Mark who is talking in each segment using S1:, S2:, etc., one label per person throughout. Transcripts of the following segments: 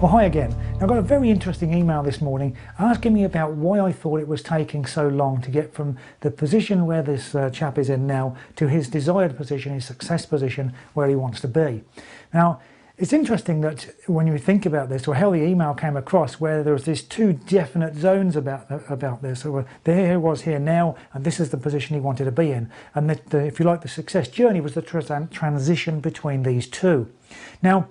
S1: Well, hi again. I got a very interesting email this morning asking me about why I thought it was taking so long to get from the position where this chap is in now to his desired position, his success position, where he wants to be. Now, it's interesting that when you think about this, or how the email came across, where there was these two definite zones about this. So there he was here now, and this is the position he wanted to be in. And if you like, the success journey was the transition between these two. Now,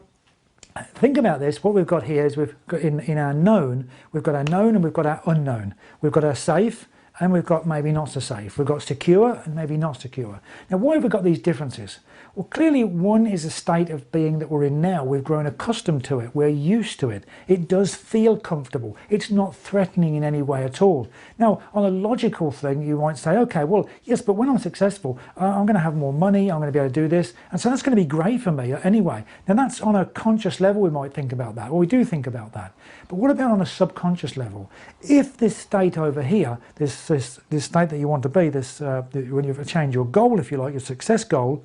S1: think about this. What we've got here is we've got in our known, we've got our known and we've got our unknown. We've got our safe and we've got maybe not so safe. We've got secure and maybe not secure. Now, why have we got these differences? Well, clearly one is a state of being that we're in now. We've grown accustomed to it. We're used to it. It does feel comfortable. It's not threatening in any way at all. Now, on a logical thing, you might say, okay, well, yes, but when I'm successful, I'm going to have more money. I'm going to be able to do this. And so that's going to be great for me anyway. Now, that's on a conscious level. We might think about that. Well, we do think about that. But what about on a subconscious level? If this state over here, this state that you want to be, when you change your goal, if you like, your success goal,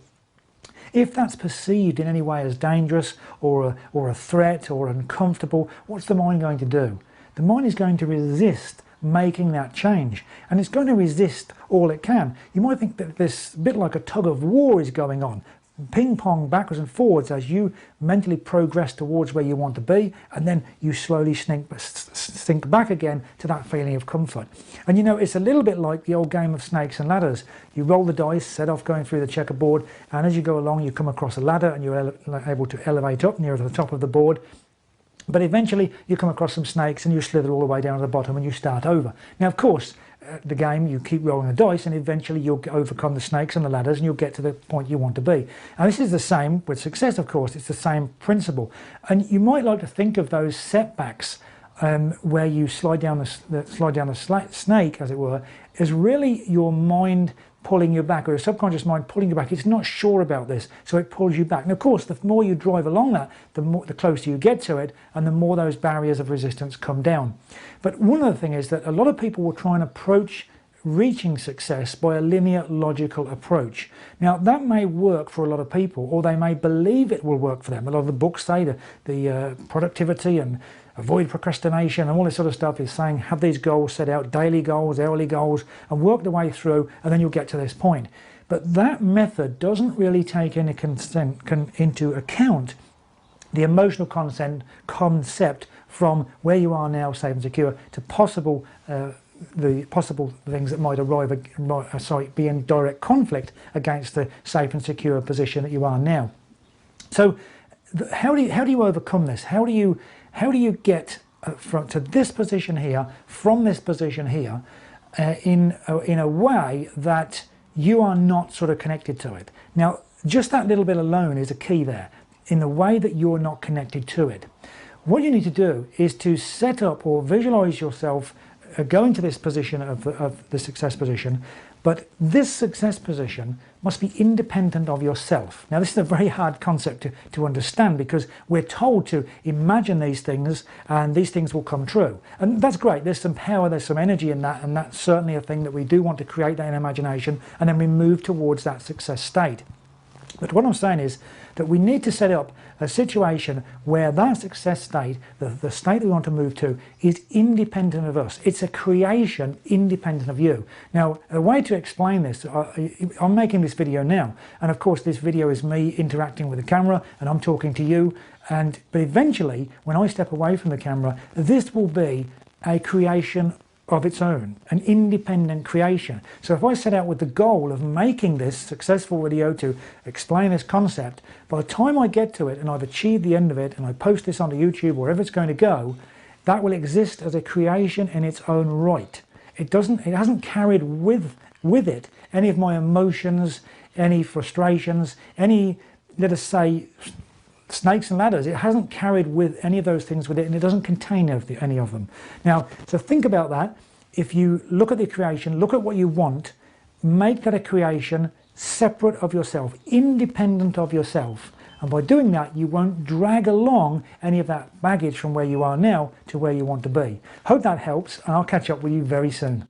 S1: if that's perceived in any way as dangerous or a threat or uncomfortable, what's the mind going to do? The mind is going to resist making that change, and it's going to resist all it can. You might think that this bit like a tug of war is going on, ping pong backwards and forwards as you mentally progress towards where you want to be, and then you slowly sink back again to that feeling of comfort. And you know, it's a little bit like the old game of snakes and ladders. You roll the dice, set off going through the checkerboard, and as you go along you come across a ladder and you're able to elevate up near the top of the board. But eventually you come across some snakes and you slither all the way down to the bottom and you start over. Now, of course, the game, you keep rolling the dice and eventually you'll overcome the snakes and the ladders and you'll get to the point you want to be. And this is the same with success, of course. It's the same principle. And you might like to think of those setbacks where you slide down the snake, as it were, as really your mind pulling you back, or your subconscious mind pulling you back. It's not sure about this, so it pulls you back. And of course, the more you drive along that, the closer you get to it, and the more those barriers of resistance come down. But one other thing is that a lot of people will try and approach reaching success by a linear, logical approach. Now, that may work for a lot of people, or they may believe it will work for them. A lot of the books say the productivity and avoid procrastination and all this sort of stuff is saying have these goals set out, daily goals, hourly goals, and work the way through, and then you'll get to this point. But that method doesn't really take into account the emotional concept from where you are now, safe and secure, to the possible things that might be in direct conflict against the safe and secure position that you are now. So how do you overcome this? How do you get to this position here, from this position here, in a way that you are not sort of connected to it? Now, just that little bit alone is a key there, in the way that you're not connected to it. What you need to do is to set up or visualize yourself going to this position of the success position, but this success position must be independent of yourself. Now, this is a very hard concept to understand, because we're told to imagine these things and these things will come true. And that's great. There's some power, there's some energy in that, and that's certainly a thing that we do want to create, that in imagination, and then we move towards that success state. But what I'm saying is that we need to set up a situation where that success state, the state that we want to move to, is independent of us. It's a creation independent of you. Now, a way to explain this, I'm making this video now, and of course this video is me interacting with the camera and I'm talking to you, but eventually when I step away from the camera, this will be a creation of its own, an independent creation. So if I set out with the goal of making this successful video to explain this concept, by the time I get to it and I've achieved the end of it and I post this onto YouTube, wherever it's going to go, that will exist as a creation in its own right. It hasn't carried with it any of my emotions, any frustrations, any, let us say, snakes and ladders. It hasn't carried with any of those things with it, and it doesn't contain any of them. Now, so think about that. If you look at the creation, look at what you want, make that a creation separate of yourself, independent of yourself. And by doing that, you won't drag along any of that baggage from where you are now to where you want to be. Hope that helps, and I'll catch up with you very soon.